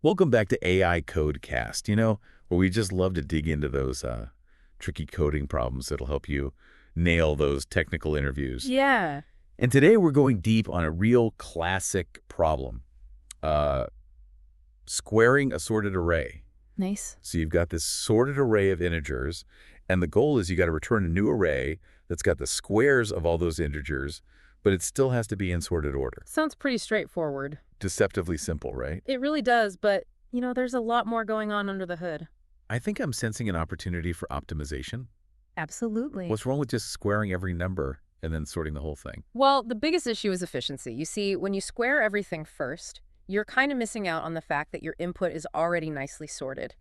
Welcome back to AI.Code.Cast, where we just love to dig into those tricky coding problems that'll help you nail those technical interviews. Yeah. And today we're going deep on a real classic problem, squaring a sorted array. Nice. So you've got this sorted array of integers, and the goal is you got to return a new array that's got the squares of all those integers, but it still has to be in sorted order. Sounds pretty straightforward. Deceptively simple, right? It really does, but, there's a lot more going on under the hood. I think I'm sensing an opportunity for optimization. Absolutely. What's wrong with just squaring every number and then sorting the whole thing? Well, the biggest issue is efficiency. You see, when you square everything first, you're kind of missing out on the fact that your input is already nicely sorted.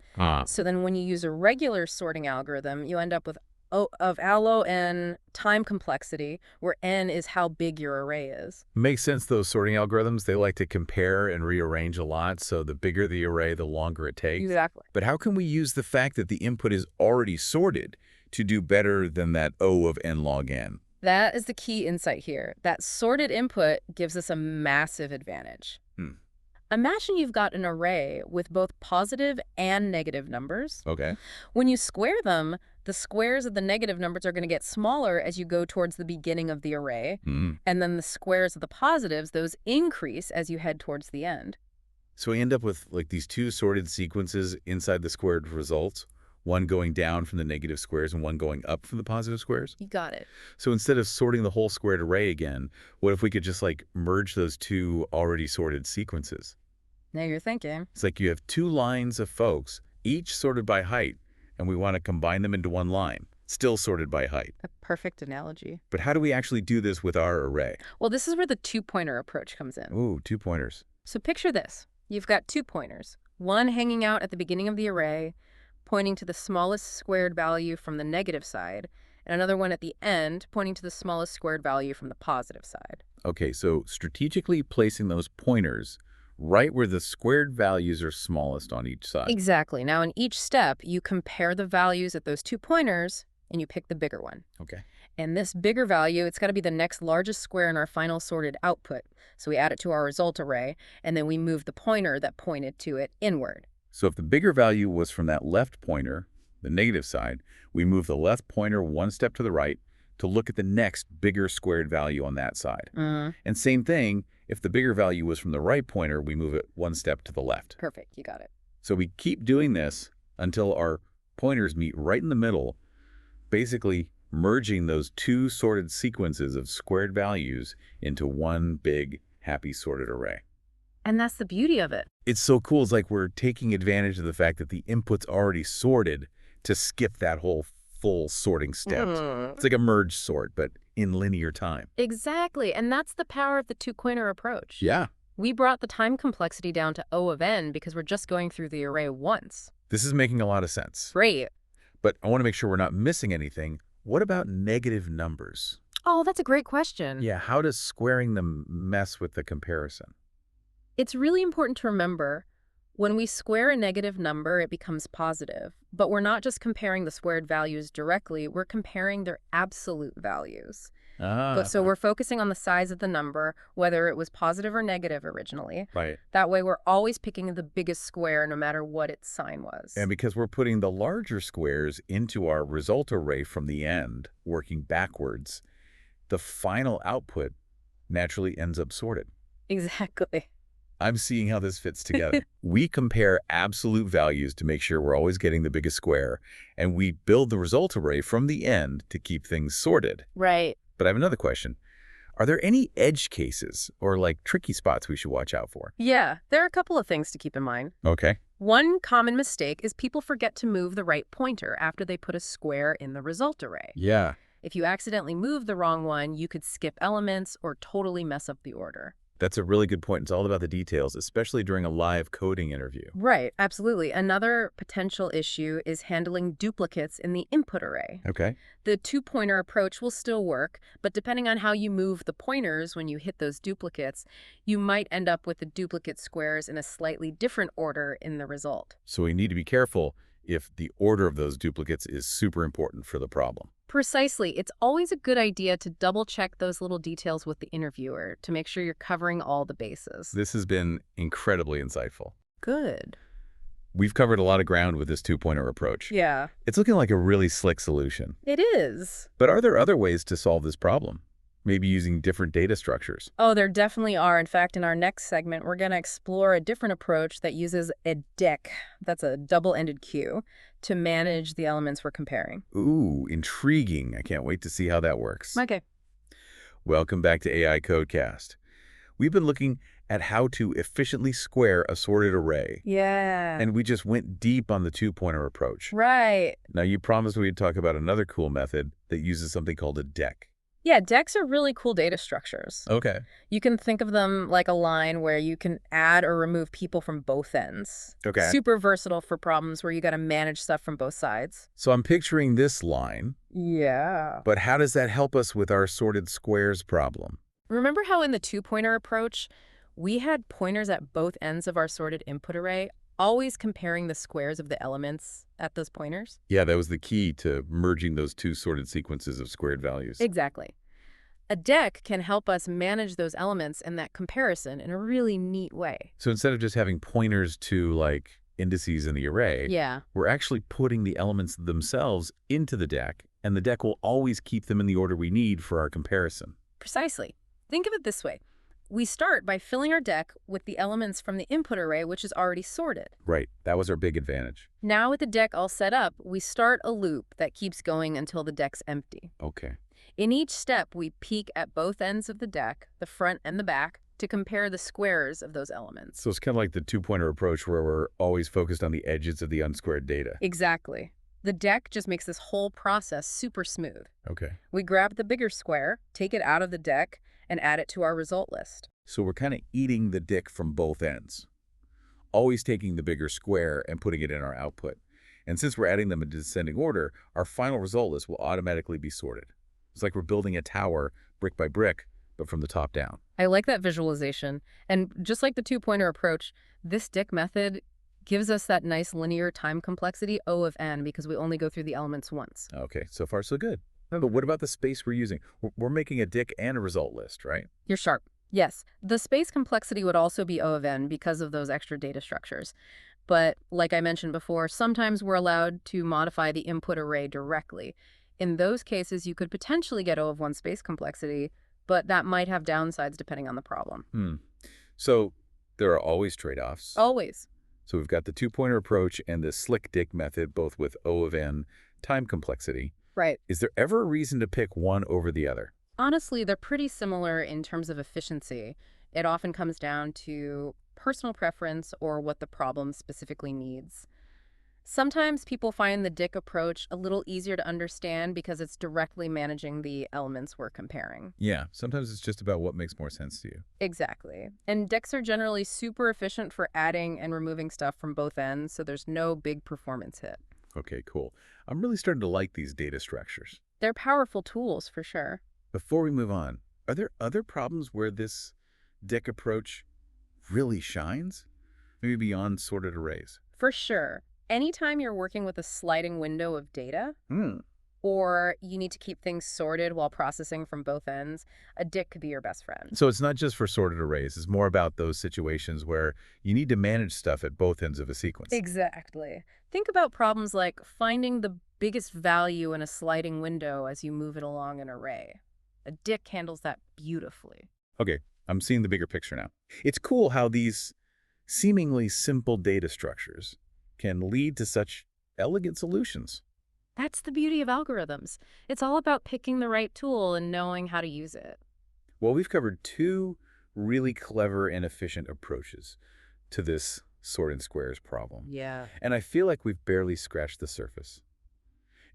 So then when you use a regular sorting algorithm, you end up with O of allo and time complexity, where n is how big your array is. Makes sense, those sorting algorithms. They like to compare and rearrange a lot, so the bigger the array, the longer it takes. Exactly. But how can we use the fact that the input is already sorted to do better than that O of n log n? That is the key insight here. That sorted input gives us a massive advantage. Imagine you've got an array with both positive and negative numbers. Okay. When you square them, the squares of the negative numbers are going to get smaller as you go towards the beginning of the array. And then the squares of the positives, those increase as you head towards the end. So we end up with like these two sorted sequences inside the squared results, one going down from the negative squares and one going up from the positive squares? You got it. So instead of sorting the whole squared array again, what if we could just merge those two already sorted sequences? Now you're thinking. It's like you have two lines of folks, each sorted by height, and we want to combine them into one line, still sorted by height. A perfect analogy. But how do we actually do this with our array? Well, this is where the two-pointer approach comes in. Ooh, 2 pointers. So picture this. You've got 2 pointers, one hanging out at the beginning of the array, pointing to the smallest squared value from the negative side, and another one at the end, pointing to the smallest squared value from the positive side. Okay, so strategically placing those pointers right where the squared values are smallest on each side. Exactly. Now, in each step, you compare the values at those 2 pointers, and you pick the bigger one. Okay. And this bigger value, it's got to be the next largest square in our final sorted output. So we add it to our result array, and then we move the pointer that pointed to it inward. So if the bigger value was from that left pointer, the negative side, we move the left pointer one step to the right to look at the next bigger squared value on that side. And same thing, if the bigger value was from the right pointer, we move it one step to the left. Perfect. You got it. So we keep doing this until our pointers meet right in the middle, basically merging those two sorted sequences of squared values into one big, happy sorted array. And that's the beauty of it. It's so cool. It's like we're taking advantage of the fact that the input's already sorted to skip that whole full sorting step. It's like a merge sort, but in linear time. Exactly. And that's the power of the two-pointer approach. Yeah. We brought the time complexity down to O of n because we're just going through the array once. This is making a lot of sense. Great. But I want to make sure we're not missing anything. What about negative numbers? Oh, that's a great question. Yeah, how does squaring them mess with the comparison? It's really important to remember when we square a negative number, it becomes positive. But we're not just comparing the squared values directly, we're comparing their absolute values. So we're focusing on the size of the number, whether it was positive or negative originally. Right. That way we're always picking the biggest square no matter what its sign was. And because we're putting the larger squares into our result array from the end, working backwards, the final output naturally ends up sorted. Exactly. I'm seeing how this fits together. We compare absolute values to make sure we're always getting the biggest square, and we build the result array from the end to keep things sorted. Right. But I have another question. Are there any edge cases or tricky spots we should watch out for? Yeah, there are a couple of things to keep in mind. Okay. One common mistake is people forget to move the right pointer after they put a square in the result array. Yeah. If you accidentally move the wrong one, you could skip elements or totally mess up the order. That's a really good point. It's all about the details, especially during a live coding interview. Right, absolutely. Another potential issue is handling duplicates in the input array. Okay. The two-pointer approach will still work, but depending on how you move the pointers when you hit those duplicates, you might end up with the duplicate squares in a slightly different order in the result. So we need to be careful if the order of those duplicates is super important for the problem. Precisely. It's always a good idea to double-check those little details with the interviewer to make sure you're covering all the bases. This has been incredibly insightful. Good. We've covered a lot of ground with this two-pointer approach. Yeah. It's looking like a really slick solution. It is. But are there other ways to solve this problem? Maybe using different data structures? Oh, there definitely are. In fact, in our next segment, we're going to explore a different approach that uses a Deque, that's a double-ended queue, to manage the elements we're comparing. Ooh, intriguing. I can't wait to see how that works. Okay. Welcome back to AI.Code.Cast. We've been looking at how to efficiently square a sorted array. Yeah. And we just went deep on the two-pointer approach. Right. Now, you promised we'd talk about another cool method that uses something called a Deque. Yeah, Deques are really cool data structures. Okay. You can think of them like a line where you can add or remove people from both ends. Okay. Super versatile for problems where you got to manage stuff from both sides. So I'm picturing this line, Yeah. but how does that help us with our sorted squares problem? Remember how in the two-pointer approach, we had pointers at both ends of our sorted input array, always comparing the squares of the elements at those pointers? Yeah, that was the key to merging those two sorted sequences of squared values. Exactly. A Deque can help us manage those elements and that comparison in a really neat way. So instead of just having pointers to, like, indices in the array, Yeah. we're actually putting the elements themselves into the Deque, and the Deque will always keep them in the order we need for our comparison. Precisely. Think of it this way. We start by filling our Deque with the elements from the input array, which is already sorted. Right. That was our big advantage. Now with the Deque all set up, we start a loop that keeps going until the Deque's empty. Okay. In each step, we peek at both ends of the Deque, the front and the back, to compare the squares of those elements. So it's kind of like the two-pointer approach where we're always focused on the edges of the unsquared data. Exactly. The Deque just makes this whole process super smooth. Okay. We grab the bigger square, take it out of the Deque, and add it to our result list. So we're kind of eating the Deque from both ends, always taking the bigger square and putting it in our output. And since we're adding them in descending order, our final result list will automatically be sorted. It's like we're building a tower brick by brick, but from the top down. I like that visualization. And just like the two-pointer approach, this Deque method gives us that nice linear time complexity O of n because we only go through the elements once. Okay, so far so good. But what about the space we're using? We're making a Deque and a result list, right? You're sharp. Yes, the space complexity would also be O of n because of those extra data structures. But like I mentioned before, sometimes we're allowed to modify the input array directly. In those cases, you could potentially get O of 1 space complexity, but that might have downsides depending on the problem. So there are always trade-offs. Always. So we've got the two-pointer approach and the slick Deque method, both with O of n time complexity. Right. Is there ever a reason to pick one over the other? Honestly, they're pretty similar in terms of efficiency. It often comes down to personal preference or what the problem specifically needs. Sometimes people find the Deque approach a little easier to understand because it's directly managing the elements we're comparing. Yeah, sometimes it's just about what makes more sense to you. Exactly. And Deques are generally super efficient for adding and removing stuff from both ends, so there's no big performance hit. Okay, cool. I'm really starting to like these data structures. They're powerful tools for sure. Before we move on, are there other problems where this Deque approach really shines? Maybe beyond sorted arrays? For sure. Anytime you're working with a sliding window of data, or you need to keep things sorted while processing from both ends, a Deque could be your best friend. So it's not just for sorted arrays. It's more about those situations where you need to manage stuff at both ends of a sequence. Exactly. Think about problems like finding the biggest value in a sliding window as you move it along an array. A Deque handles that beautifully. Okay, I'm seeing the bigger picture now. It's cool how these seemingly simple data structures can lead to such elegant solutions. That's the beauty of algorithms. It's all about picking the right tool and knowing how to use it. Well, we've covered two really clever and efficient approaches to this sort and squares problem. Yeah. And I feel like we've barely scratched the surface.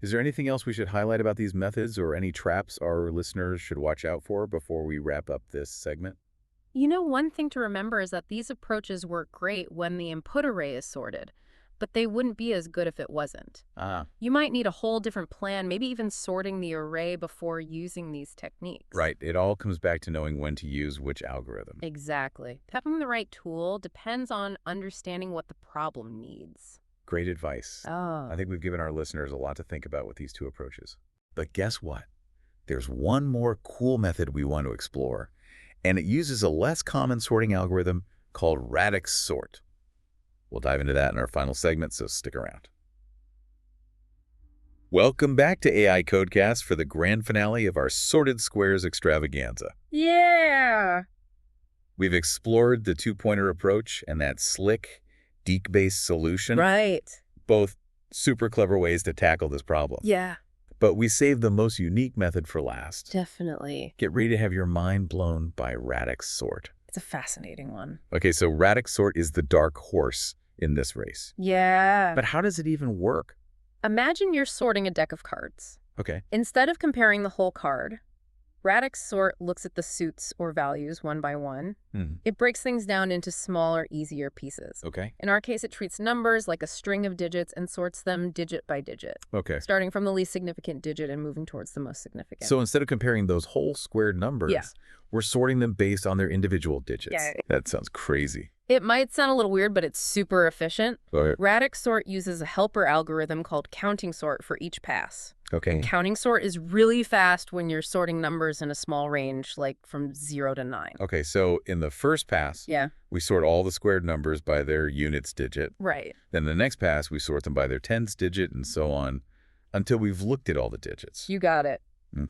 Is there anything else we should highlight about these methods or any traps our listeners should watch out for before we wrap up this segment? You know, one thing to remember is that these approaches work great when the input array is sorted, but they wouldn't be as good if it wasn't. You might need a whole different plan, maybe even sorting the array before using these techniques. Right. It all comes back to knowing when to use which algorithm. Exactly. Having the right tool depends on understanding what the problem needs. Great advice. I think we've given our listeners a lot to think about with these two approaches. But guess what? There's one more cool method we want to explore, and it uses a less common sorting algorithm called Radix Sort. We'll dive into that in our final segment, so stick around. Welcome back to AI.Code.Cast for the grand finale of our sorted squares extravaganza. Yeah! We've explored the two-pointer approach and that slick, Deque-based solution. Right. Both super clever ways to tackle this problem. Yeah. But we saved the most unique method for last. Definitely. Get ready to have your mind blown by Radix Sort. It's a fascinating one. Okay, so Radix Sort is the dark horse in this race. Yeah. But how does it even work? Imagine you're sorting a deck of cards. Okay. Instead of comparing the whole card, Radix Sort looks at the suits or values one by one. It breaks things down into smaller, easier pieces. Okay. In our case, it treats numbers like a string of digits and sorts them digit by digit. Okay. Starting from the least significant digit and moving towards the most significant. So instead of comparing those whole squared numbers, we're sorting them based on their individual digits. Yeah. That sounds crazy. It might sound a little weird, but it's super efficient. Okay. Radix Sort uses a helper algorithm called counting sort for each pass. Okay. Counting sort is really fast when you're sorting numbers in a small range, like from 0 to 9. Okay, so in the first pass, we sort all the squared numbers by their units digit. Right. Then the next pass, we sort them by their tens digit and so on until we've looked at all the digits. You got it.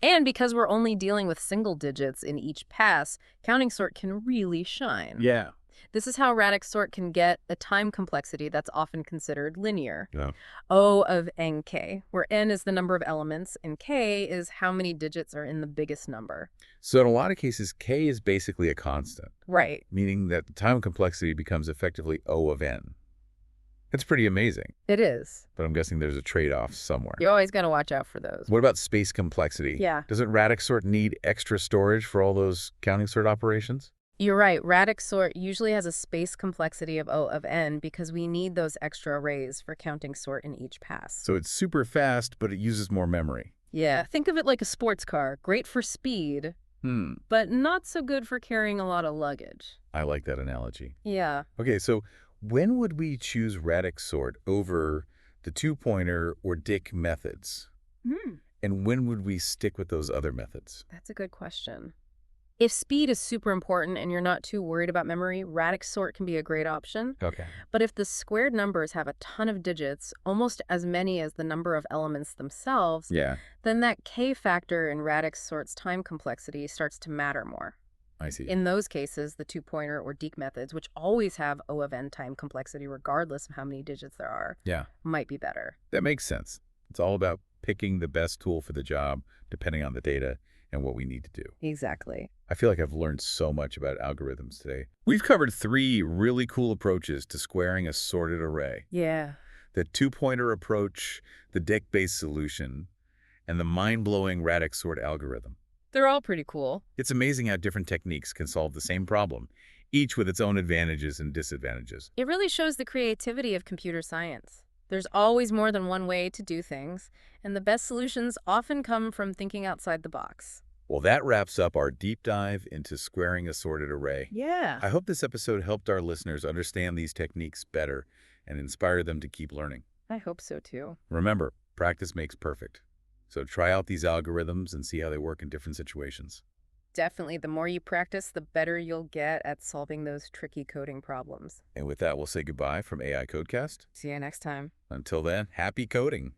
And because we're only dealing with single digits in each pass, counting sort can really shine. Yeah. This is how Radix Sort can get a time complexity that's often considered linear. Yeah. O of nk, where n is the number of elements and k is how many digits are in the biggest number. So in a lot of cases, k is basically a constant. Right. Meaning that the time complexity becomes effectively O of n. It's pretty amazing. It is. But I'm guessing there's a trade-off somewhere. You always got to watch out for those. What about space complexity? Yeah. Doesn't Radix Sort need extra storage for all those counting sort operations? You're right. Radix Sort usually has a space complexity of O of n because we need those extra arrays for counting sort in each pass. So it's super fast, but it uses more memory. Yeah. Think of it like a sports car. Great for speed, but not so good for carrying a lot of luggage. I like that analogy. Yeah. Okay, so when would we choose Radix Sort over the two-pointer or Deque methods? And when would we stick with those other methods? That's a good question. If speed is super important and you're not too worried about memory, Radix Sort can be a great option. Okay. But if the squared numbers have a ton of digits, almost as many as the number of elements themselves, then that k factor in Radix Sort's time complexity starts to matter more. I see. In those cases, the two-pointer or Deque methods, which always have O of n time complexity regardless of how many digits there are, might be better. That makes sense. It's all about picking the best tool for the job, depending on the data and what we need to do. Exactly. I feel like I've learned so much about algorithms today. We've covered 3 really cool approaches to squaring a sorted array. Yeah. The two-pointer approach, the Deque-based solution, and the mind-blowing Radix Sort algorithm. They're all pretty cool. It's amazing how different techniques can solve the same problem, each with its own advantages and disadvantages. It really shows the creativity of computer science. There's always more than one way to do things, and the best solutions often come from thinking outside the box. Well, that wraps up our deep dive into squaring a sorted array. Yeah. I hope this episode helped our listeners understand these techniques better and inspire them to keep learning. I hope so too. Remember, practice makes perfect. So try out these algorithms and see how they work in different situations. Definitely. The more you practice, the better you'll get at solving those tricky coding problems. And with that, we'll say goodbye from AI.Code.Cast. See you next time. Until then, happy coding.